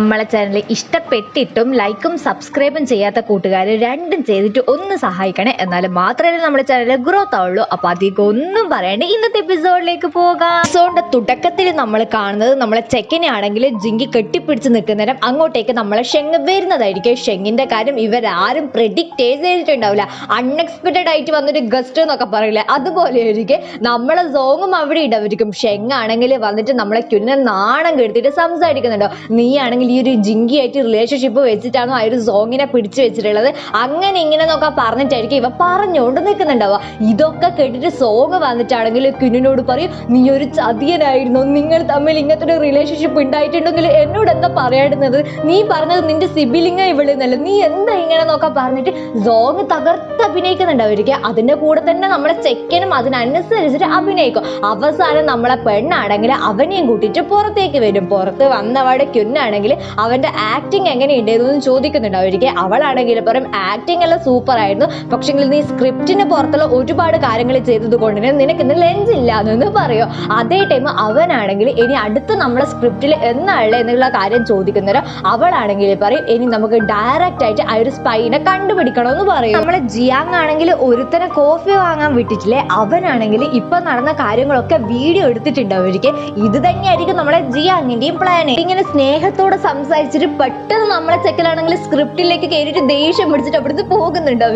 നമ്മളെ ചാനൽ ഇഷ്ടപ്പെട്ടിട്ടും ലൈക്കും സബ്സ്ക്രൈബും ചെയ്യാത്ത കൂട്ടുകാർ രണ്ടും ചെയ്തിട്ട് ഒന്ന് സഹായിക്കണേ. എന്നാലും മാത്രമേ നമ്മുടെ ചാനൽ ഗ്രോത്ത് ആവുള്ളൂ. അപ്പൊ അധികം ഒന്നും പറയണ്ടേ, ഇന്നത്തെ എപ്പിസോഡിലേക്ക് പോകാം. എപ്പിസോഡിന്റെ തുടക്കത്തിൽ നമ്മൾ കാണുന്നത് നമ്മളെ ചെക്കനെ ആണെങ്കിൽ ജിങ്കി കെട്ടിപ്പിടിച്ച് നിൽക്കുന്നേരം അങ്ങോട്ടേക്ക് നമ്മളെ ഷെങ് വരുന്നതായിരിക്കും. ഷെങ്ങിന്റെ കാര്യം ഇവരാരും പ്രെഡിക്റ്റ് ചെയ്തിട്ടുണ്ടാവില്ല. അൺഎക്സ്പെക്റ്റഡ് ആയിട്ട് വന്നൊരു ഗസ്റ്റ് എന്നൊക്കെ പറയില്ലേ, അതുപോലെ ആയിരിക്കും നമ്മളെ സോങ്ങും അവിടെ ഇടവരിക്കും. ഷെങ് ആണെങ്കിൽ വന്നിട്ട് നമ്മളെ ക്യുന്നെ നാണം കെടുത്തിട്ട് സംസാരിക്കുന്നുണ്ടോ, നീ ആണെങ്കിൽ ഈ ഒരു ജിങ്കിയായിട്ട് റിലേഷൻഷിപ്പ് വെച്ചിട്ടാണോ ആ ഒരു സോങ്ങിനെ പിടിച്ചു വെച്ചിട്ടുള്ളത്, അങ്ങനെ ഇങ്ങനെ എന്നൊക്കെ പറഞ്ഞിട്ടായിരിക്കും ഇവ പറഞ്ഞുകൊണ്ട് നിൽക്കുന്നുണ്ടാവുക. ഇതൊക്കെ കേട്ടിട്ട് സോങ് വന്നിട്ടാണെങ്കിൽ ക്യുന്നിനോട് പറയും, നീ ഒരു ചതിയനായിരുന്നു, നിങ്ങൾ തമ്മിൽ ഇങ്ങനത്തെ ഒരു റിലേഷൻഷിപ്പ് ഉണ്ടായിട്ടുണ്ടെങ്കിൽ എന്നോട് എന്താ പറയാടുന്നത്, നീ പറഞ്ഞത് നിന്റെ സിബിലിംഗ ഇവിടുന്നല്ല, നീ എന്താ ഇങ്ങനെ എന്നൊക്കെ പറഞ്ഞിട്ട് സോങ് തകർത്ത് അഭിനയിക്കുന്നുണ്ടാവുക. അതിന്റെ കൂടെ തന്നെ നമ്മളെ ചെക്കനും അതിനനുസരിച്ചിട്ട് അഭിനയിക്കും. അവസാനം നമ്മളെ പെണ്ണാണെങ്കിൽ അവനെയും കൂട്ടിയിട്ട് പുറത്തേക്ക് വരും. പുറത്ത് വന്നവടെ ക്യുന്നാണെങ്കിൽ അവന്റെ ആക്ടിങ് എങ്ങനെയുണ്ടായിരുന്നു ചോദിക്കുന്നുണ്ടാവുക. അവളാണെങ്കിൽ പറയും, ആക്ടിങ് എല്ലാം സൂപ്പർ ആയിരുന്നു, പക്ഷെ നീ സ്ക്രിപ്റ്റിന് പുറത്തുള്ള ഒരുപാട് കാര്യങ്ങൾ ചെയ്തത് കൊണ്ട് നിനക്ക് ഇന്ന് ലെൻസ് ഇല്ലാന്ന് പറയോ. അതേ ടൈം അവനാണെങ്കിൽ ഇനി അടുത്ത് നമ്മളെ സ്ക്രിപ്റ്റിൽ എന്നാളെ എന്നുള്ള കാര്യം ചോദിക്കുന്നവരോ അവളാണെങ്കിൽ പറയും, ഇനി നമുക്ക് ഡയറക്റ്റ് ആയിട്ട് ആ ഒരു സ്പൈനെ കണ്ടുപിടിക്കണമെന്ന് പറയും. നമ്മളെ ജിയാങ് ആണെങ്കിൽ ഒരുത്തനെ കോഫി വാങ്ങാൻ വിട്ടിട്ടില്ലേ, അവനാണെങ്കിൽ ഇപ്പൊ നടന്ന കാര്യങ്ങളൊക്കെ വീഡിയോ എടുത്തിട്ടുണ്ടാവുക. ഇത് തന്നെയായിരിക്കും നമ്മളെ ജിയാങ്ങിന്റെയും പ്ലാൻ. ഇങ്ങനെ സ്നേഹത്തോടെ സംസാരിച്ചിട്ട് പെട്ടെന്ന് നമ്മളെ ചെക്കലാണെങ്കിൽ സ്ക്രിപ്റ്റിലേക്ക് കയറിയിട്ട് ദേഷ്യം പിടിച്ചിട്ട് അവിടുന്ന് പോകുന്നുണ്ടാവും.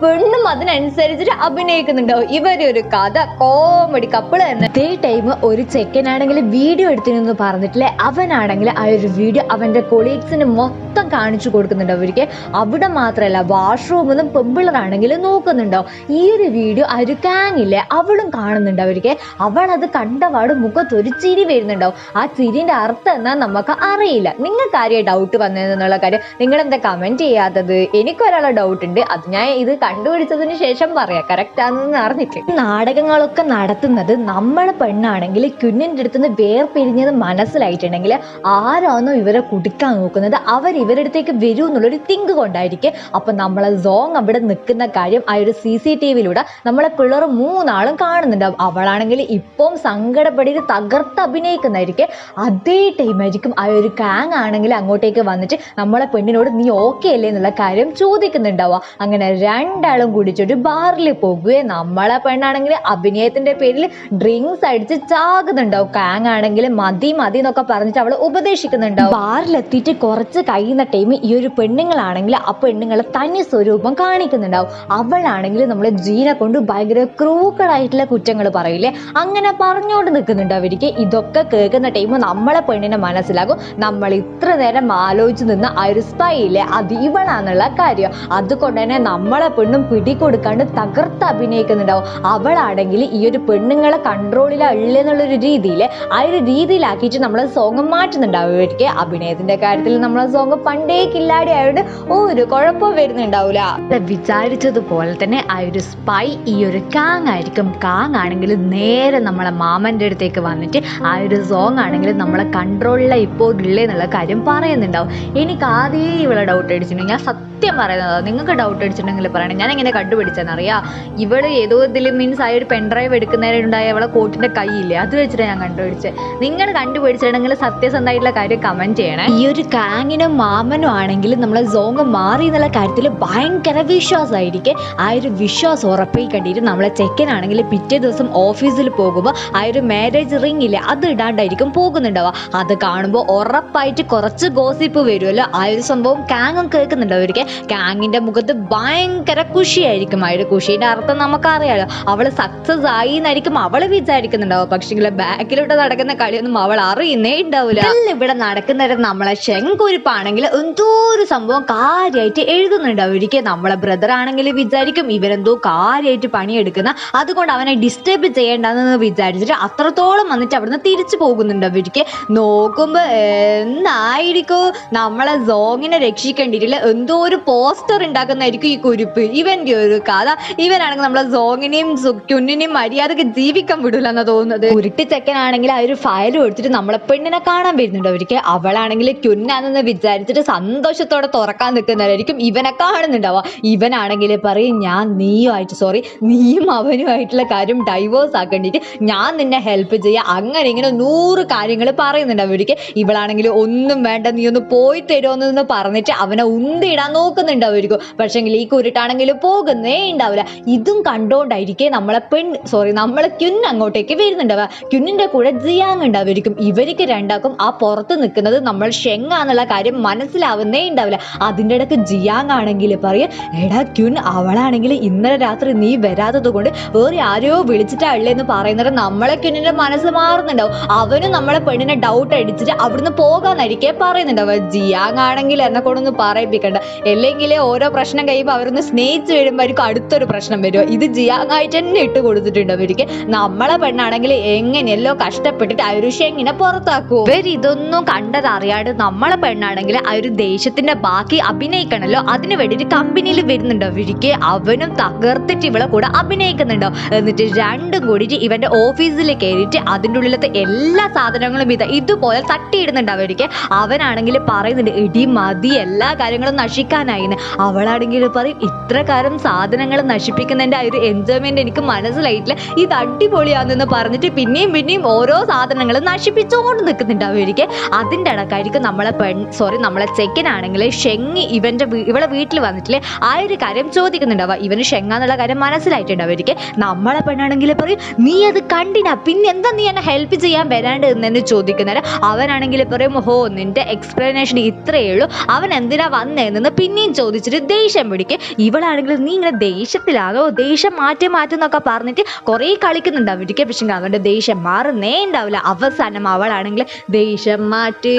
പെണ്ണും അതിനനുസരിച്ചിട്ട് അഭിനയിക്കുന്നുണ്ടാവും. ഇവരൊരു കഥ കോമഡി കപ്പിള് തന്നെ. ഇതേ ടൈം ഒരു ചെക്കനാണെങ്കിൽ വീഡിയോ എടുത്തിരുന്നു പറഞ്ഞിട്ടില്ലേ, അവനാണെങ്കിൽ ആ ഒരു വീഡിയോ അവന്റെ കൊളീഗ്സിന് മൊത്തം കാണിച്ചു കൊടുക്കുന്നുണ്ടാവും. അവിടെ മാത്രമല്ല വാഷ്റൂമൊന്നും പെമ്പിളറാണെങ്കിൽ നോക്കുന്നുണ്ടാവും. ഈ ഒരു വീഡിയോ ആ ഒരു കാങ്ങില്ലേ അവളും കാണുന്നുണ്ടാവും. അവൾ അത് കണ്ടപാട് മുഖത്തൊരു ചിരി വരുന്നുണ്ടാവും. ആ ചിരിന്റെ അർത്ഥം എന്നാ നമുക്ക് അറിയില്ല. നിങ്ങൾക്ക് ആരെയും ഡൗട്ട് വന്നതെന്നുള്ള കാര്യം നിങ്ങൾ എന്താ കമന്റ് ചെയ്യാത്തത്? എനിക്കൊരാളെ ഡൗട്ട് ഉണ്ട്, അത് ഞാൻ ഇത് കണ്ടുപിടിച്ചതിന് ശേഷം പറയാം കറക്റ്റ് ആണെന്ന് അറിഞ്ഞിട്ട്. നാടകങ്ങളൊക്കെ നടത്തുന്നത് നമ്മളെ പെണ്ണാണെങ്കിൽ ക്യുന്നിന്റെ അടുത്തുനിന്ന് വേർപിരിഞ്ഞത് മനസ്സിലായിട്ടുണ്ടെങ്കിൽ ആരാണോ ഇവരെ കുടിക്കാൻ നോക്കുന്നത് അവർ ഇവരുടെ അടുത്തേക്ക് വരൂ എന്നുള്ളൊരു തിങ്ക് കൊണ്ടായിരിക്കും. അപ്പൊ നമ്മളെ സോങ് അവിടെ നിൽക്കുന്ന കാര്യം ആ ഒരു CCTV-യിലൂടെ നമ്മളെ പിള്ളേർ മൂന്നാളും കാണുന്നുണ്ടാവും. അവളാണെങ്കിൽ ഇപ്പം സങ്കടപ്പെടിയിട്ട് തകർത്ത് അഭിനയിക്കുന്നതായിരിക്കും. അതേ ടൈം ആയിരിക്കും ആ ഒരു കാങ് ആണെങ്കിൽ അങ്ങോട്ടേക്ക് വന്നിട്ട് നമ്മളെ പെണ്ണിനോട് നീ ഓക്കെ അല്ലേ എന്നുള്ള കാര്യം ചോദിക്കുന്നുണ്ടാവുക. അങ്ങനെ രണ്ടാളും കൂടിച്ചൊരു ബാറിൽ പോകുകയും നമ്മളെ പെണ്ണാണെങ്കിൽ അഭിനയത്തിന്റെ പേരിൽ ഡ്രിങ്ക്സ് അടിച്ച് ചാകുന്നുണ്ടാവും. കാങ് ആണെങ്കിൽ മതി മതി എന്നൊക്കെ പറഞ്ഞിട്ട് അവള് ഉപദേശിക്കുന്നുണ്ടാവും. ബാറിലെത്തിയിട്ട് കുറച്ച് കഴിയുന്ന ടൈം ഈ ഒരു പെണ്ണുങ്ങളാണെങ്കിൽ ആ പെണ്ണുങ്ങളെ തനി സ്വരൂപം കാണിക്കുന്നുണ്ടാവും. അവളാണെങ്കിൽ നമ്മളെ ജീനെ കൊണ്ട് ഭയങ്കര ക്രൂക്കഡായിട്ടുള്ള കുറ്റങ്ങൾ പറയില്ലേ, അങ്ങനെ പറഞ്ഞുകൊണ്ട് നിൽക്കുന്നുണ്ട് അവർക്ക്. ഇതൊക്കെ കേൾക്കുന്ന ടൈം നമ്മളെ പെണ്ണിനെ മനസ്സിലാകും നമ്മൾ ഇത്ര നേരം ആലോചിച്ച് നിന്ന് ആ ഒരു സ്പൈ ഇല്ലേ അത് ഇവളാന്നുള്ള കാര്യം. അതുകൊണ്ട് തന്നെ നമ്മളെ പെണ്ണും പിടികൊടുക്കാണ്ട് തകർത്ത് അഭിനയിക്കുന്നുണ്ടാവും. അവളാണെങ്കിൽ ഈ ഒരു പെണ്ണുങ്ങളെ കൺട്രോളിലുള്ളെന്നുള്ളൊരു രീതിയിൽ ആ ഒരു രീതിയിലാക്കിയിട്ട് നമ്മളെ സോങ് മാറ്റുന്നുണ്ടാവും. അഭിനയത്തിന്റെ കാര്യത്തിൽ നമ്മളെ സോങ് പണ്ടേ കില്ലാടി ആയതുകൊണ്ട് ഒരു കുഴപ്പം വരുന്നുണ്ടാവില്ല. വിചാരിച്ചതുപോലെ തന്നെ ആ ഒരു സ്പൈ ഈ ഒരു കാങ് ആയിരിക്കും. കാങ് ആണെങ്കിൽ നേരെ നമ്മളെ മാമന്റെ അടുത്തേക്ക് വന്നിട്ട് ആ ഒരു സോങ് ആണെങ്കിൽ നമ്മളെ കൺട്രോളിലെ ഇപ്പോൾ ഉള്ളേ എന്നുള്ള കാര്യം പറയുന്നുണ്ടാവും. എനിക്ക് ആദ്യം ഇവളെ ഡൗട്ട് അടിച്ചിട്ടുണ്ടെങ്കിൽ ഞാൻ സത്യം പറയുന്നത്, നിങ്ങൾക്ക് ഡൗട്ട് അടിച്ചിട്ടുണ്ടെങ്കിൽ പറയണം. ഞാൻ എങ്ങനെ കണ്ടുപിടിച്ചെന്നറിയാം, ഇവള് ഏതോ ഇതിൽ മീൻസ് ആ ഒരു പെൻഡ്രൈവ് എടുക്കുന്നതിനുണ്ടായ അവളെ കോട്ടിന്റെ കൈയില്ലേ അത് വെച്ചിട്ട് ഞാൻ കണ്ടുപിടിച്ചത്. നിങ്ങൾ കണ്ടുപിടിച്ചിട്ടുണ്ടെങ്കിൽ സത്യസന്ധമായിട്ടുള്ള കാര്യം കമന്റ് ചെയ്യണേ. ഈ ഒരു കാങ്ങിനും മാമനും ആണെങ്കിൽ നമ്മളെ സോങ് മാറി എന്നുള്ള കാര്യത്തിൽ ഭയങ്കര വിശ്വാസമായിരിക്കും. ആ ഒരു വിശ്വാസം ഉറപ്പിക്കണ്ടിട്ട് നമ്മളെ ചെക്കനാണെങ്കിൽ പിറ്റേ ദിവസം ഓഫീസിൽ പോകുമ്പോൾ ആ ഒരു മാരേജ് റിംഗ് ഇല്ലേ അത് ഇടാണ്ടായിരിക്കും പോകുന്നുണ്ടാവുക. അത് കാണുമ്പോൾ ഉറപ്പായിട്ട് കുറച്ച് ഗോസിപ്പ് വരുമല്ലോ. ആ ഒരു സംഭവം കാങ്ങും കേൾക്കുന്നുണ്ടാവും. കാങ്ങിന്റെ മുഖത്ത് ഭയങ്കര ഖുഷിയായിരിക്കും. ആ ഒരു ഖുഷീന്റെ അർത്ഥം നമുക്കറിയാലോ, അവള് സക്സസ് ആയി എന്നായിരിക്കും അവള് വിചാരിക്കുന്നുണ്ടാവും. പക്ഷെ ബാക്കിലോട്ട് നടക്കുന്ന കളിയൊന്നും അവൾ അറിയുന്നേ ഉണ്ടാവില്ല. ഇവിടെ നടക്കുന്നവരെ നമ്മളെ ഷെങ്കുരിപ്പാണെങ്കിൽ എന്തോ ഒരു സംഭവം കാര്യമായിട്ട് എഴുതുന്നുണ്ടാവും. നമ്മളെ ബ്രദർ ആണെങ്കിൽ വിചാരിക്കും ഇവരെന്തോ കാര്യമായിട്ട് പണിയെടുക്കുന്ന, അതുകൊണ്ട് അവനെ ഡിസ്റ്റർബ് ചെയ്യേണ്ടെന്ന് വിചാരിച്ചിട്ട് അത്രത്തോളം വന്നിട്ട് അവിടുന്ന് തിരിച്ചു പോകുന്നുണ്ട്. അവർക്ക് നോക്കുമ്പോ എന്തായിരിക്കും നമ്മളെ സോങ്ങിനെ രക്ഷിക്കേണ്ടിട്ടില്ല എന്തോ ഒരു പോസ്റ്റർ ഉണ്ടാക്കുന്നതായിരിക്കും ഈ കുരിപ്പ്. ഇവന്റെ ഒരു കഥ. ഇവനാണെങ്കിൽ നമ്മളെ സോങ്ങിനെയും ക്യുന്നിനെയും മര്യാദക്ക് ജീവിക്കാൻ വിടൂല എന്നാ തോന്നുന്നത്. ഉരുട്ടി ചെക്കനാണെങ്കിൽ ആ ഒരു ഫയൽ കൊടുത്തിട്ട് നമ്മളെ പെണ്ണിനെ കാണാൻ വരുന്നുണ്ട്. അവർക്ക് അവളാണെങ്കിൽ ക്യുന്നാണെന്ന് വിചാരിച്ചിട്ട് സന്തോഷത്തോടെ തുറക്കാൻ നിൽക്കുന്നവരായിരിക്കും ഇവനെ കാണുന്നുണ്ടാവുക. ഇവനാണെങ്കിൽ പറയും, ഞാൻ നീയും അവനുമായിട്ടുള്ള കാര്യം ഡൈവോഴ്സ് ആക്കേണ്ടിട്ട് ഞാൻ നിന്നെ ഹെൽപ്പ് ചെയ്യാം, അങ്ങനെ ഇങ്ങനെ 100 കാര്യങ്ങൾ പറയുന്നുണ്ട് അവർക്ക്. ഇവളാണെങ്കിൽ ഒന്നും ഒന്നും വേണ്ട, നീ ഒന്ന് പോയി തരുമെന്ന് പറഞ്ഞിട്ട് അവനെ ഉന്തിയിടാൻ നോക്കുന്നുണ്ടാവുമായിരിക്കും. പക്ഷെങ്കിൽ ഈ കുരുട്ടാണെങ്കിൽ പോകുന്നേ ഉണ്ടാവില്ല. ഇതും കണ്ടോണ്ടായിരിക്കേ നമ്മളെ ക്യുൻ അങ്ങോട്ടേക്ക് വരുന്നുണ്ടാവുക. ക്യുന്നിന്റെ കൂടെ ജിയാങ് ഉണ്ടാവുമായിരിക്കും. ഇവർക്ക് രണ്ടാക്കും ആ പുറത്ത് നിൽക്കുന്നത് നമ്മൾ ഷെങ്ങാന്നുള്ള കാര്യം മനസ്സിലാവുന്നേ ഉണ്ടാവില്ല. അതിൻ്റെ ഇടയ്ക്ക് ജിയാങ് ആണെങ്കിൽ പറയും, എടാ ക്യുൻ, അവളാണെങ്കിൽ ഇന്നലെ രാത്രി നീ വരാത്തത് കൊണ്ട് വേറെ ആരെയോ വിളിച്ചിട്ടാണല്ലേന്ന് പറയുന്നത് നമ്മളെ ക്യുന്നിന്റെ മനസ്സ് മാറുന്നുണ്ടാവും. അവനും നമ്മളെ പെണ്ണിനെ ഡൗട്ട് അടിച്ചിട്ട് അവിടുന്ന് പോകാന്നായിരിക്കേ പറയുന്നുണ്ടാവുക. ജിയാങ് ആണെങ്കിൽ എന്നെ കൊണ്ടൊന്ന് പറയിപ്പിക്കണ്ട, അല്ലെങ്കിൽ ഓരോ പ്രശ്നം കഴിയുമ്പോൾ അവരൊന്ന് സ്നേഹിച്ച് വരുമ്പോഴേക്കും അടുത്തൊരു പ്രശ്നം വരും. ഇത് ജിയാങ് ആയിട്ട് തന്നെ ഇട്ട് കൊടുത്തിട്ടുണ്ട് അവർക്ക്. നമ്മളെ പെണ്ണാണെങ്കിൽ എങ്ങനെയല്ലോ കഷ്ടപ്പെട്ടിട്ട് ആ ഒരു ഷെങ്ങിനെ പുറത്താക്കൂ. ഇതൊന്നും കണ്ടതറിയാണ്ട് നമ്മളെ പെണ്ണാണെങ്കിൽ ആ ഒരു ദേഷ്യത്തിന്റെ ബാക്കി അഭിനയിക്കണല്ലോ, അതിന് വേണ്ടിയിട്ട് കമ്പനിയിൽ വരുന്നുണ്ടോ അവർക്ക്. അവനും തകർത്തിട്ട് ഇവളെ കൂടെ അഭിനയിക്കുന്നുണ്ടോ. എന്നിട്ട് രണ്ടും കൂടിയിട്ട് ഇവന്റെ ഓഫീസിൽ കയറിയിട്ട് അതിൻ്റെ ഉള്ളിലത്തെ എല്ലാ സാധനങ്ങളും ഇതുപോലെ തട്ടിയിടുന്നുണ്ട് അവർക്ക്. അവനാണെങ്കിൽ പറയുന്നുണ്ട്, ഇടി മതി, എല്ലാ കാര്യങ്ങളും നശിക്കാനായിന്ന്. അവളാണെങ്കിൽ പറയും, ഇത്ര കാലം സാധനങ്ങൾ നശിപ്പിക്കുന്നതിന്റെ ആ ഒരു എൻജോയ്മെന്റ് എനിക്ക് മനസ്സിലായിട്ടില്ല, ഇത് അടിപൊളിയാണെന്ന് പറഞ്ഞിട്ട് പിന്നെയും ഓരോ സാധനങ്ങളും നശിപ്പിച്ചുകൊണ്ട് നിൽക്കുന്നുണ്ട് അവർക്ക്. അതിൻ്റെ ഇടക്കായിരിക്കും നമ്മളെ ചെക്കനാണെങ്കിൽ ഷെങ്ങി ഇവളെ വീട്ടിൽ വന്നിട്ടില്ലേ ആ ഒരു കാര്യം ചോദിക്കുന്നുണ്ടാവുക. ഇവന് ഷെങ്ങാന്നുള്ള കാര്യം മനസ്സിലായിട്ടുണ്ട് അവർക്ക്. നമ്മളെ പെണ്ണാണെങ്കിൽ പറയും, നീ അത് കണ്ടിനാ, പിന്നെ എന്താ നീ എന്നെ ഹെൽപ്പ് ചെയ്യാൻ വരാണ്ട് എന്നെ ചോദിക്കുന്നത്. അവനാണെങ്കിൽ പറയും, ഹോ, നിന്റെ എക്സ്പ്ലനേഷൻ ഇത്രയേ ഉള്ളൂ, അവൻ എന്തിനാ വന്നേന്ന് പിന്നെയും ചോദിച്ചിട്ട് ദേഷ്യം പിടിക്കും. ഇവളാണെങ്കിൽ നീ ഇങ്ങനെ ദേഷ്യത്തിലാണോ, ദേഷ്യം മാറ്റെന്നൊക്കെ പറഞ്ഞിട്ട് കുറേ കളിക്കുന്നുണ്ട് അവർക്ക്. പക്ഷെ അവന്റെ ദേഷ്യം മാറുന്നേ ഉണ്ടാവില്ല. അവസാനം അവളാണെങ്കിൽ ദേഷ്യം മാറ്റ്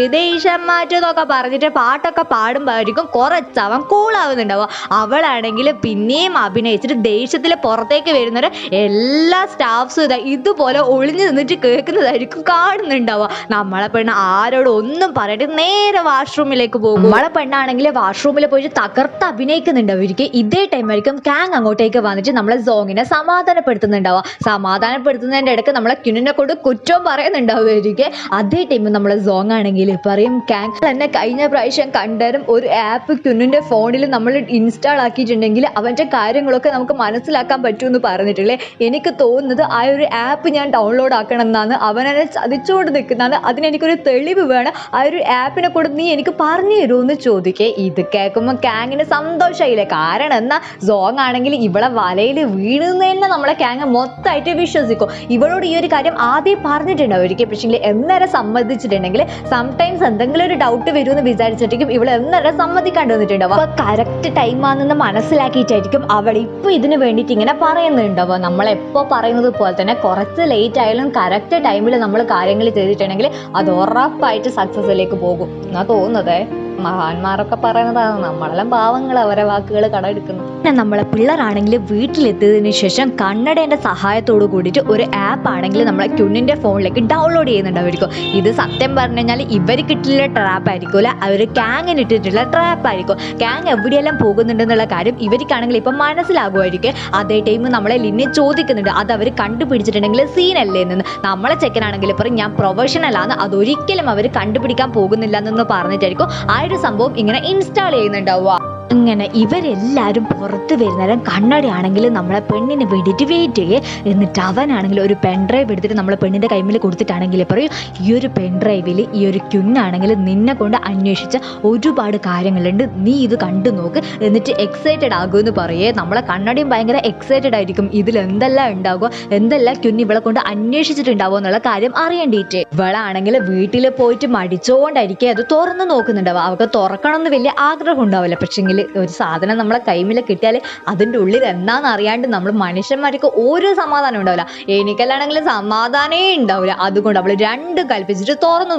എന്നൊക്കെ പറഞ്ഞിട്ട് പാട്ടൊക്കെ പാടുമ്പോഴായിരിക്കും കുറച്ചവൻ കൂളാവുന്നുണ്ടാവുക. അവളാണെങ്കിൽ പിന്നെയും അഭിനയിച്ചിട്ട് ദേഷ്യത്തിൽ പുറത്തേക്ക് വരുന്നവരെ എല്ലാ സ്റ്റാഫ്സും ഇതുപോലെ ഒളിഞ്ഞു നിന്നിട്ട് കേൾക്കുന്നതായിരിക്കും കാണുന്നുണ്ടാവുക. നമ്മളെ പെണ്ണ് ആരോടും ഒന്നും പറയട്ടെ നേരെ വാഷ്റൂമിലേക്ക് പോകും. നമ്മളെ പെണ്ണാണെങ്കിൽ വാഷ്റൂമിൽ പോയിട്ട് തകർത്ത് അഭിനയിക്കുന്നുണ്ട് അവർക്ക്. ഇതേ ടൈം ആയിരിക്കും കാങ് അങ്ങോട്ടേക്ക് വന്നിട്ട് നമ്മളെ സോങ്ങിനെ സമാധാനപ്പെടുത്തുന്നുണ്ടാവുക. സമാധാനപ്പെടുത്തുന്നതിൻ്റെ ഇടയ്ക്ക് നമ്മളെ ക്യുന്നിനെ കൊണ്ട് കുറ്റവും പറയുന്നുണ്ടാവുമായിരിക്കും. അതേ ടൈം നമ്മളെ സോങ് ആണെങ്കിൽ പറയും, കാങ് തന്നെ കഴിഞ്ഞ പ്രാവശ്യം കണ്ടേരം ഒരു ആപ്പ് ക്യുന്നിന്റെ ഫോണിൽ നമ്മൾ ഇൻസ്റ്റാൾ ആക്കിയിട്ടുണ്ടെങ്കിൽ അവന്റെ കാര്യങ്ങളൊക്കെ നമുക്ക് മനസ്സിലാക്കാൻ പറ്റുമെന്ന് പറഞ്ഞിട്ടില്ലേ. എനിക്ക് തോന്നുന്നത് ആ ഒരു ആപ്പ് ഞാൻ ഡൗൺലോഡ് ആക്കണം എന്നാണ്. അവനെന്നെ ചതിച്ചുകൊണ്ട് നിൽക്കുന്നതാണ്. അതിനെനിക്കൊരു തെളിവ് വേണം. ആ ഒരു ആപ്പിനെ കൂടെ നീ എനിക്ക് പറഞ്ഞു തരുമെന്ന് ചോദിക്കേ. ഇത് കേൾക്കുമ്പോൾ കാങ്ങിന് സന്തോഷമായില്ലേ. കാരണം എന്നാ സോങ് ആണെങ്കിൽ ഇവളെ വലയിൽ വീഴുന്ന തന്നെ നമ്മളെ കാങ് മൊത്തമായിട്ട് വിശ്വസിക്കും. ഇവളോട് ഈ ഒരു കാര്യം ആദ്യം പറഞ്ഞിട്ടുണ്ട് അവർക്ക്. പക്ഷേ എന്നേരം സമ്മതിച്ചിട്ടുണ്ടെങ്കിൽ സംടൈംസ് എന്തെങ്കിലും ഒരു ഡൗട്ട് വരുമെന്ന് വിചാരിച്ചിട്ടും ഇവൾ എന്നേരം സമ്മതിക്കാണ്ട് വന്നിട്ടുണ്ടാവും. അപ്പൊ കറക്റ്റ് ടൈം ആണെന്ന് മനസ്സിലാക്കിയിട്ടായിരിക്കും അവൾ ഇപ്പൊ ഇതിന് വേണ്ടിയിട്ട് ഇങ്ങനെ പറയുന്നുണ്ടാവുക. നമ്മളെപ്പോ പറയുന്നത് പോലെ തന്നെ കുറച്ച് ലേറ്റ് ആയാലും കറക്റ്റ് ടൈമിൽ നമ്മൾ കാര്യങ്ങൾ ചെയ്തിട്ടുണ്ടെങ്കിൽ അത് ഉറപ്പായിട്ട് സക്സസിലേക്ക് പോകും എന്നാ തോന്നുന്നത്. മഹാന്മാരൊക്കെ പറയുന്നതാണ്, നമ്മളെല്ലാം പാവങ്ങൾ അവരെ വാക്കുകൾ കടമെടുക്കുന്നു. പിന്നെ നമ്മളെ പിള്ളേരാണെങ്കിൽ വീട്ടിലെത്തിയതിനു ശേഷം കണ്ണടേൻ്റെ സഹായത്തോട് കൂടിയിട്ട് ഒരു ആപ്പ് ആണെങ്കിൽ നമ്മളെ ക്യുന്നിൻ്റെ ഫോണിലേക്ക് ഡൗൺലോഡ് ചെയ്യുന്നുണ്ടായിരിക്കും. ഇത് സത്യം പറഞ്ഞു കഴിഞ്ഞാൽ ഇവർക്ക് ഇട്ടിട്ടുള്ള ട്രാപ്പ് ആയിരിക്കില്ല, അവർ കാങ്ങിന് ഇട്ടിട്ടുള്ള ട്രാപ്പ് ആയിരിക്കും. കാങ് എവിടെയെല്ലാം പോകുന്നുണ്ടെന്നുള്ള കാര്യം ഇവർക്കാണെങ്കിൽ ഇപ്പം മനസ്സിലാകുമായിരിക്കും. അതേ ടൈം നമ്മളെ ലിന്നെ ചോദിക്കുന്നുണ്ട്, അത് അവർ കണ്ടുപിടിച്ചിട്ടുണ്ടെങ്കിൽ സീനല്ലേ എന്ന്. നമ്മളെ ചെക്കനാണെങ്കിൽ പറയും, ഞാൻ പ്രൊഫഷണലാണ്, അതൊരിക്കലും അവർ കണ്ടുപിടിക്കാൻ പോകുന്നില്ല എന്ന് പറഞ്ഞിട്ടായിരിക്കും ആ ഒരു സംഭവം ഇങ്ങനെ ഇൻസ്റ്റാൾ ചെയ്യുന്നുണ്ടാവുക. അങ്ങനെ ഇവരെല്ലാവരും പുറത്ത് വരുന്നേരം കണ്ണടയാണെങ്കിൽ നമ്മളെ പെണ്ണിന് വേണ്ടിയിട്ട് വെയിറ്റ് ചെയ്യേ. എന്നിട്ട് അവനാണെങ്കിൽ ഒരു പെൻഡ്രൈവ് എടുത്തിട്ട് നമ്മളെ പെണ്ണിൻ്റെ കൈമിൽ കൊടുത്തിട്ടാണെങ്കിൽ പറയും, ഈ ഒരു പെൻഡ്രൈവിൽ ഈ ഒരു ക്യുന്നാണെങ്കിൽ നിന്നെ കൊണ്ട് അന്വേഷിച്ച ഒരുപാട് കാര്യങ്ങളുണ്ട്, നീ ഇത് കണ്ടു നോക്ക്, എന്നിട്ട് എക്സൈറ്റഡ് ആകുമെന്ന് പറയേ. നമ്മളെ കണ്ണടയും ഭയങ്കര എക്സൈറ്റഡ് ആയിരിക്കും, ഇതിൽ എന്തെല്ലാം ഉണ്ടാകുമോ, എന്തെല്ലാം ക്യുന്ന് ഇവളെ കൊണ്ട് അന്വേഷിച്ചിട്ടുണ്ടാവുമോ എന്നുള്ള കാര്യം അറിയേണ്ടിയിട്ട്. ഇവളാണെങ്കിൽ വീട്ടിൽ പോയിട്ട് മടിച്ചോണ്ടായിരിക്കും അത് തുറന്ന് നോക്കുന്നുണ്ടാവുക. അവൾക്ക് തുറക്കണം എന്ന് വലിയ ആഗ്രഹം ഉണ്ടാവില്ല. പക്ഷെങ്കിൽ ഒരു സാധനം നമ്മളെ കൈമിൽ കിട്ടിയാൽ അതിൻ്റെ ഉള്ളിൽ എന്താണെന്ന് അറിയാണ്ട് നമ്മൾ മനുഷ്യന്മാർക്ക് ഒരു സമാധാനം ഉണ്ടാവില്ല. എനിക്കെല്ലാണെങ്കിൽ സമാധാനമേ ഉണ്ടാവില്ല. അതുകൊണ്ട് അവൾ രണ്ടും കൽപ്പിച്ചിട്ട് തുറന്നു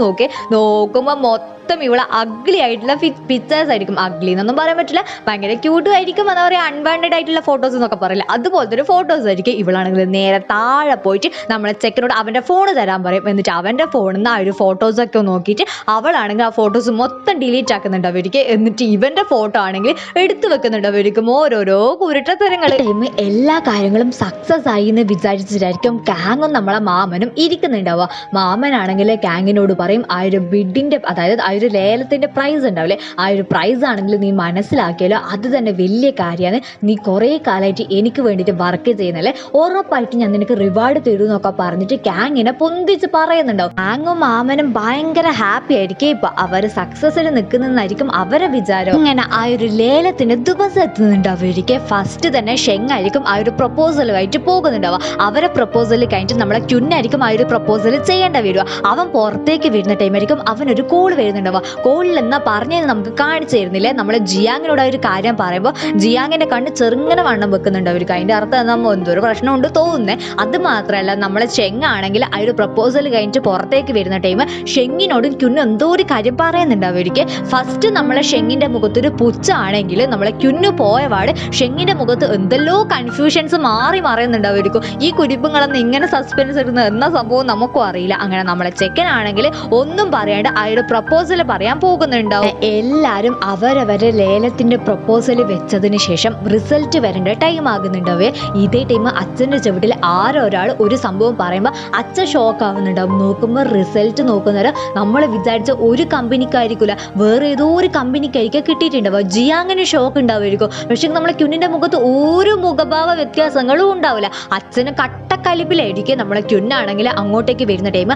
നോക്കുമ്പോൾ മൊത്തം ഇവളെ അഗ്ലി ആയിട്ടുള്ള പിക്ചേഴ്സ് ആയിരിക്കും. അഗ്ലി എന്നൊന്നും പറയാൻ പറ്റില്ല, ഭയങ്കര ക്യൂട്ടും ആയിരിക്കും. എന്താ പറയുക, അൺവാണ്ടഡ് ആയിട്ടുള്ള ഫോട്ടോസ് എന്നൊക്കെ പറയില്ല, അതുപോലത്തെ ഒരു ഫോട്ടോസ് ആയിരിക്കും. ഇവളാണെങ്കിൽ നേരെ താഴെ പോയിട്ട് നമ്മളെ ചെക്കനോട് അവൻ്റെ ഫോൺ തരാൻ പറയും. എന്നിട്ട് അവൻ്റെ ഫോണിൽ നിന്ന് ആ ഒരു ഫോട്ടോസൊക്കെ നോക്കിയിട്ട് അവളാണെങ്കിൽ ആ ഫോട്ടോസ് മൊത്തം ഡിലീറ്റ് ആക്കുന്നുണ്ട് അവർക്ക്. എന്നിട്ട് ഇവൻ്റെ ഫോട്ടോ ആണെങ്കിൽ എടുത്തു വെക്കുന്നുണ്ട് അവർക്കും ഓരോരോ കുരുട്ടത്തരങ്ങൾ. എല്ലാ കാര്യങ്ങളും സക്സസ് ആയി എന്ന് വിചാരിച്ചിട്ടായിരിക്കും കാങ്ങും നമ്മളെ മാമനും ഇരിക്കുന്നുണ്ടാവുക. മാമനാണെങ്കിൽ കാങ്ങിനോട് പറയും, ആ ഒരു ബിഡിൻ്റെ, അതായത് ആ ഒരു ലേലത്തിൻ്റെ പ്രൈസ് ഉണ്ടാവില്ലേ, ആ ഒരു പ്രൈസ് ആണെങ്കിൽ നീ മനസ്സിലാക്കിയാലോ അത് തന്നെ വലിയ കാര്യമാണ്. നീ കുറേ കാലമായിട്ട് എനിക്ക് വേണ്ടിയിട്ട് വർക്ക് ചെയ്യുന്നല്ലേ, ഉറപ്പായിട്ട് ഞാൻ നിനക്ക് റിവാർഡ് തരൂ എന്നൊക്കെ പറഞ്ഞിട്ട് ക്യാങ്ങിനെ പൊന്തിച്ച് പറയുന്നുണ്ടാവും. ക്യാങ്ങും മാമനും ഭയങ്കര ഹാപ്പി ആയിരിക്കും. ഇപ്പൊ അവര് സക്സസിൽ നിൽക്കുന്നതായിരിക്കും അവരെ വിചാരം. ഇങ്ങനെ ആ ഒരു ലേലത്തിന്റെ ദിവസം എത്തുന്നുണ്ടാവുക. ഫസ്റ്റ് തന്നെ ഷെങ്ങായിരിക്കും ആ ഒരു പ്രപ്പോസലുമായിട്ട് പോകുന്നുണ്ടാവുക. അവരെ പ്രപ്പോസൽ കഴിഞ്ഞിട്ട് നമ്മളെ ക്യുന്നായിരിക്കും ആ ഒരു പ്രപ്പോസൽ ചെയ്യേണ്ട വരിക. അവൻ പുറത്തേക്ക് വരുന്ന ടൈമായിരിക്കും അവനൊരു കോൾ വരുന്നുണ്ടാവുക. കോളിൽ എന്നാ പറഞ്ഞത് നമുക്ക് കാണിച്ചു തരുന്നില്ലേ. നമ്മളെ ജിയാങ്ങിനോട് ആ ഒരു കാര്യം പറയുമ്പോൾ ജിയാങ്ങിന്റെ കണ്ണ് ചെറുങ്ങനെ വണ്ണം വെക്കുന്നുണ്ടാവും. അതിന്റെ അർത്ഥം നമ്മൾ എന്തൊരു പ്രശ്നമുണ്ട് തോന്നുന്നേ. അത് മാത്രമല്ല നമ്മളെ ഷെങ്ങാണെങ്കിൽ ആ ഒരു പ്രപ്പോസൽ കഴിഞ്ഞിട്ട് പുറത്തേക്ക് വരുന്ന ടൈം ഷെങ്ങിനോട് ക്യുന്ന് എന്തോ ഒരു കാര്യം പറയുന്നുണ്ടാവുക. ഫസ്റ്റ് നമ്മളെ ഷെങ്ങിന്റെ മുഖത്തൊരു പുച്ഛാണെങ്കിൽ നമ്മളെ ക്യുന്ന് പോയപാട് ഷെങ്ങിന്റെ മുഖത്ത് എന്തെല്ലോ കൺഫ്യൂഷൻസ് മാറി മറയുന്നുണ്ടാവുമായിരിക്കും. ഈ കുരിപ്പുകളൊന്നും ഇങ്ങനെ സസ്പെൻസ് ഇടുന്നത് എന്ന സംഭവം നമുക്കും അറിയില്ല. അങ്ങനെ നമ്മളെ ചെക്കനാണെങ്കിൽ ഒന്നും പറയാണ്ട് ആ ഒരു പ്രപ്പോസൽ പറയാൻ പോകുന്നുണ്ടാവും. എല്ലാരും അവരവരെ ലേലത്തിന്റെ പ്രപ്പോസൽ വെച്ചതിന് ശേഷം റിസൾട്ട് വരേണ്ട ടൈം ആകുന്നുണ്ടാവേ. ഇതേ ടൈം അച്ഛന്റെ ചുവട്ടിൽ ആരൊരാൾ ഒരു സംഭവം പറയുമ്പോൾ അച്ഛൻ ഷോക്ക് ആവുന്നുണ്ടാവും. നോക്കുമ്പോൾ റിസൾട്ട് നോക്കുന്നവരെ നമ്മൾ വിചാരിച്ച ഒരു കമ്പനിക്കായിരിക്കില്ല, വേറെ ഏതോ ഒരു കമ്പനിക്കായിരിക്കും കിട്ടിയിട്ടുണ്ടാവുക. ജിയാങ്ങിന് ഷോക്ക് ഉണ്ടാവുമായിരിക്കും. പക്ഷെ നമ്മളെ ക്യുന്നിന്റെ മുഖത്ത് ഒരു മുഖഭാവ വ്യത്യാസങ്ങളും ഉണ്ടാവില്ല. അച്ഛന് കട്ടക്കലിപ്പിലായിരിക്കും. നമ്മളെ ക്യുന്നാണെങ്കിൽ അങ്ങോട്ടേക്ക് വരുന്ന ടൈം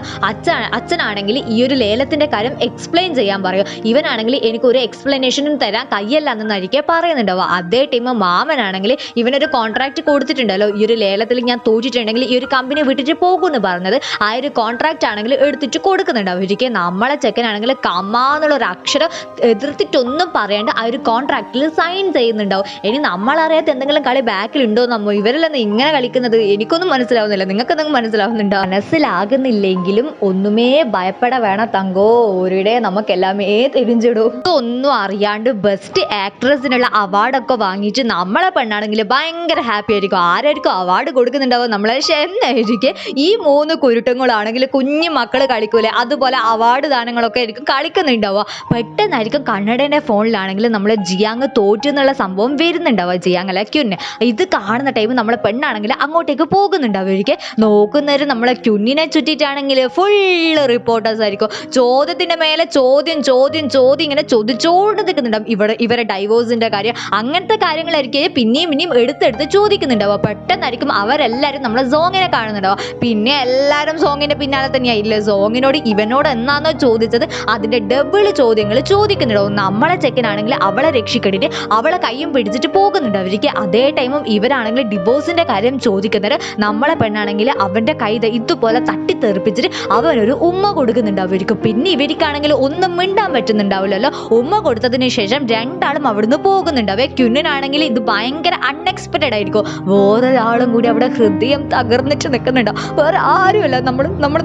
അച്ഛനാണെങ്കിൽ ഈ ഒരു ലേലത്തിന്റെ കാര്യം എക്സ്പ്ലെയിൻ ചെയ്യാൻ പറയും. ഇവനാണെങ്കിൽ എനിക്ക് ഒരു എക്സ്പ്ലനേഷനും തരാൻ കയ്യല്ല എന്നായിരിക്കും പറയുന്നുണ്ടാവുക. അതേ ടൈം മാമനാണെങ്കിൽ ഇവനൊരു കോൺട്രാക്ട് കൊടുത്തിട്ടുണ്ടല്ലോ, ഈ ഒരു ലേലത്തിൽ ഞാൻ തോറ്റിട്ടുണ്ടെങ്കിൽ ഈ ഒരു കമ്പനി വിട്ടിട്ട് പോകുമെന്ന് പറഞ്ഞത്. ആ ഒരു കോൺട്രാക്ട് ആണെങ്കിൽ എടുത്തിട്ട് കൊടുക്കുന്നുണ്ടാവും. ഒരിക്കൽ നമ്മളെ ചെക്കനാണെങ്കിൽ കമ്മാന്നുള്ളൊരു അക്ഷരം എതിർത്തിട്ടൊന്നും പറയാണ്ട് ആ ഒരു കോൺട്രാക്റ്റിൽ സൈൻ ചെയ്യുന്നുണ്ടാവും. ഇനി നമ്മളറിയാത്ത എന്തെങ്കിലും കളി ബാക്കിലുണ്ടോ നമ്മോ, ഇവരെല്ലാം ഇങ്ങനെ കളിക്കുന്നത് എനിക്കൊന്നും മനസ്സിലാവുന്നില്ല. നിങ്ങൾക്ക് എന്തെങ്കിലും മനസ്സിലാവുന്നുണ്ടോ? മനസ്സിലാകുന്നില്ലെങ്കിലും ഒന്നുമേ ഭയപ്പെട വേണം തങ്കോ, ഒരിടെ നമുക്കെല്ലാമേ തിരിച്ചിടൂ. ഒന്നും അറിയാണ്ട് ബെസ്റ്റ് ആക്ട്രസിനുള്ള അവാർഡൊക്കെ വാങ്ങിയിട്ട് നമ്മളെ പെണ്ണാണെങ്കിൽ ഭയങ്കര ഹാപ്പി ആയിരിക്കും. ആരായിരിക്കും അവാർഡ് കൊടുക്കുന്നുണ്ടാവുക? നമ്മളെ ഷെന്നായിരിക്കും. ഈ 3 കുരുട്ടങ്ങളാണെങ്കിൽ കുഞ്ഞു മക്കൾ കളിക്കൂലേ, അതുപോലെ അവാർഡ് ദാനങ്ങളൊക്കെ ആയിരിക്കും കളിക്കുന്നുണ്ടാവുക. പെട്ടെന്നായിരിക്കും കണ്ണടേൻ്റെ ഫോണിലാണെങ്കിൽ നമ്മളെ ജിയാങ് തോറ്റു എന്നുള്ള സംഭവം വരുന്നുണ്ടാവുക. ജിയാങ് അല്ല ക്യുന്ന്. ഇത് കാണുന്ന ടൈം നമ്മളെ പെണ്ണാണെങ്കിൽ അങ്ങോട്ടേക്ക് പോകുന്നുണ്ടാവും. ഒരിക്കൽ നോക്കുന്നവർ നമ്മളെ ക്യുന്നിനെ ചുറ്റിട്ടാണെങ്കിൽ ഫുള്ള് റിപ്പോർട്ടേഴ്സ് ആയിരിക്കും. ചോദ്യത്തിന്റെ മേലെ ചോദ്യം ചോദ്യം ചോദ്യം ഇങ്ങനെ ചോദിച്ചോണ്ട് നിൽക്കുന്നുണ്ടാവും. ഇവരെ ഡൈവോഴ്സിന്റെ കാര്യം അങ്ങനത്തെ കാര്യങ്ങളായിരിക്കും പിന്നെയും എടുത്തെടുത്ത് ചോദിക്കുന്നുണ്ടാവുക. പെട്ടെന്നായിരിക്കും അവരെല്ലാവരും നമ്മളെ സോങ്ങിനെ കാണുന്നുണ്ടാവുക. പിന്നെ എല്ലാവരും സോങ്ങിന്റെ പിന്നാലെ തന്നെയായില്ലേ. സോങ്ങിനോട് ഇവനോട് എന്നാന്നോ ചോദിച്ചത് അതിന്റെ ഡബിൾ ചോദ്യങ്ങൾ ചോദിക്കുന്നുണ്ടാവും. നമ്മളെ ചെക്കനാണെങ്കിൽ അവളെ രക്ഷിക്കണ്ടിട്ട് അവളെ കയ്യും പിടിച്ചിട്ട് പോകുന്നുണ്ട് അവർക്ക്. അതേ ടൈമും ഇവരാണെങ്കിൽ ഡിവോഴ്സിന്റെ കാര്യം ചോദിക്കുന്നത്. നമ്മളെ പെണ്ണാണെങ്കിൽ അവന്റെ കൈ ഇതുപോലെ തട്ടിത്തെറിപ്പിച്ചിട്ട് അവനൊരു ഉമ്മ കൊടുക്കുന്നുണ്ട് അവർക്ക്. പിന്നെ ഇവർക്കാണെങ്കിൽ ഒന്നും മിണ്ടാൻ പറ്റുന്നുണ്ടാവില്ലല്ലോ. ഉമ്മ കൊടുത്തതിന് ശേഷം രണ്ടാളും അവിടുന്ന് പോകുന്നുണ്ടാവേ. ക്യുന്നിനാണെങ്കിൽ ഇത് ഭയങ്കര അൺഎക്സ്പെക്റ്റഡ് ആയിരിക്കും. വേറൊരാളും കൂടി അവിടെ ഹൃദയം തകർന്നിട്ട് നിൽക്കുന്നുണ്ടോ. വേറെ ആരുമല്ല,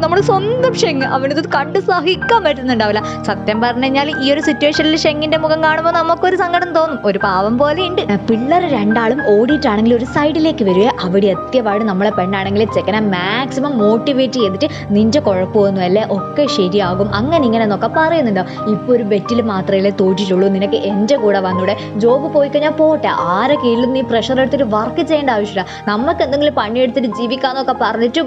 നമ്മൾ സ്വന്തം ഷെങ്. അവനിത് കണ്ട് സഹിക്കാൻ പറ്റുന്നുണ്ടാവില്ല. സത്യം പറഞ്ഞു കഴിഞ്ഞാൽ ഈ ഒരു സിറ്റുവേഷനിൽ ഷെങ്ങിന്റെ മുഖം കാണുമ്പോൾ നമുക്കൊരു സങ്കടം തോന്നും. ഒരു പാവം പോലെ ഉണ്ട്. പിള്ളേർ രണ്ടാളും ഓടിയിട്ടാണെങ്കിൽ ഒരു സൈഡിലേക്ക് വരിക. അവിടെ എത്തിയപാട് നമ്മളെ പെണ്ണാണെങ്കിൽ ചെക്കനെ മാക്സിമം മോട്ടിവേറ്റ് ചെയ്തിട്ട് നിന്റെ കുഴപ്പമൊന്നുമല്ലേ, ഒക്കെ ശരിയാകും അങ്ങനെ ഇങ്ങനെ എന്നൊക്കെ പറയുന്നുണ്ടോ. ഇപ്പൊ ഒരു ബെറ്റിൽ മാത്രമേ തോറ്റിട്ടുള്ളൂ, നിനക്ക് എൻ്റെ കൂടെ വന്നൂടെ, ജോബ് പോയി കഴിഞ്ഞാൽ പോട്ടെ, ആരെ കീഴിലും നീ പ്രഷർ എടുത്തിട്ട് വർക്ക് ചെയ്യേണ്ട ആവശ്യമില്ല, നമുക്ക് എന്തെങ്കിലും പണിയെടുത്തിട്ട് ജീവിക്കാന്നൊക്കെ പറഞ്ഞിട്ട്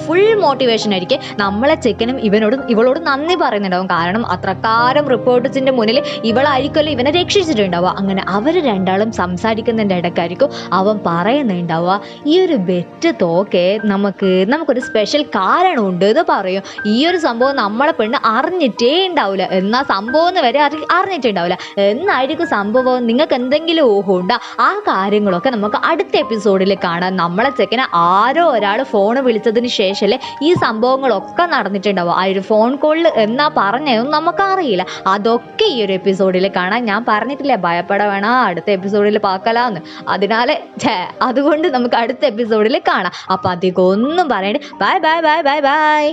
ഫുൾ മോട്ടിവേഷൻ ആയിരിക്കും. നമ്മളെ ചെക്കനും ഇവളോടും നന്ദി പറയുന്നുണ്ടാവും. കാരണം അത്രക്കാരം റിപ്പോർട്ടേഴ്സിന്റെ മുന്നിൽ ഇവളായിരിക്കുമല്ലോ ഇവനെ രക്ഷിച്ചിട്ടുണ്ടാവുക. അങ്ങനെ അവർ രണ്ടാളും സംസാരിക്കുന്നതിൻ്റെ ഇടയ്ക്കായിരിക്കും അവൻ പറയുന്നുണ്ടാവുക, ഈ ഒരു ബെറ്റ് തോക്കെ നമുക്കൊരു സ്പെഷ്യൽ കാരണമുണ്ട് എന്ന് പറയും. ഈ ഒരു സംഭവം നമ്മളെ പെണ്ണ് അറിഞ്ഞിട്ടേ ഉണ്ടാവില്ല. എന്നാ സംഭവം എന്ന് വരെ അറിഞ്ഞിട്ടുണ്ടാവില്ല. എന്നായിരിക്കും സംഭവം? നിങ്ങൾക്ക് എന്തെങ്കിലും ഊഹം ഉണ്ടോ? ആ കാര്യങ്ങളൊക്കെ നമുക്ക് അടുത്ത എപ്പിസോഡിൽ കാണാം. നമ്മളെ ചെക്കനെ ആരോ ഒരാൾ ഫോൺ വിളിച്ചതിന് ശേഷമല്ലേ ഈ സംഭവങ്ങളൊക്കെ നടന്നിട്ടുണ്ടാവുക. ആ ഒരു ഫോൺ കോളിൽ എന്നാ പറഞ്ഞതൊന്നും നമുക്കറിയില്ല. അതൊക്കെ ഈ ഒരു എപ്പിസോഡിൽ കാണാം. ഞാൻ പറഞ്ഞിട്ടില്ലേ ഭയപ്പെട വേണം, അടുത്ത എപ്പിസോഡിൽ പാക്കലാന്ന്. അതുകൊണ്ട് നമുക്ക് അടുത്ത എപ്പിസോഡിൽ കാണാം. അപ്പം അധികം ഒന്നും പറയണ്ട. Bye bye bye bye bye.